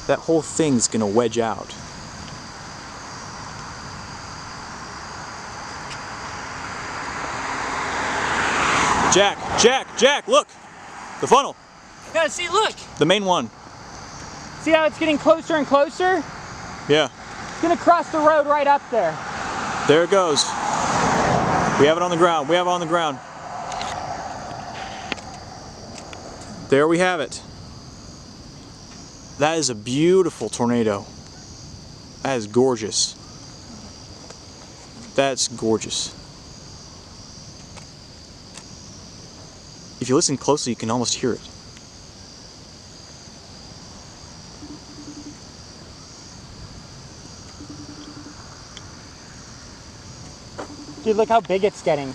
that whole thing's gonna wedge out. Jack, look! The funnel. Yeah, see, look! The main one. See how it's getting closer and closer? Yeah. It's gonna cross the road right up there. There it goes. We have it on the ground. There we have it. That is a beautiful tornado. That is gorgeous. That's gorgeous. If you listen closely, you can almost hear it. Dude, look how big it's getting.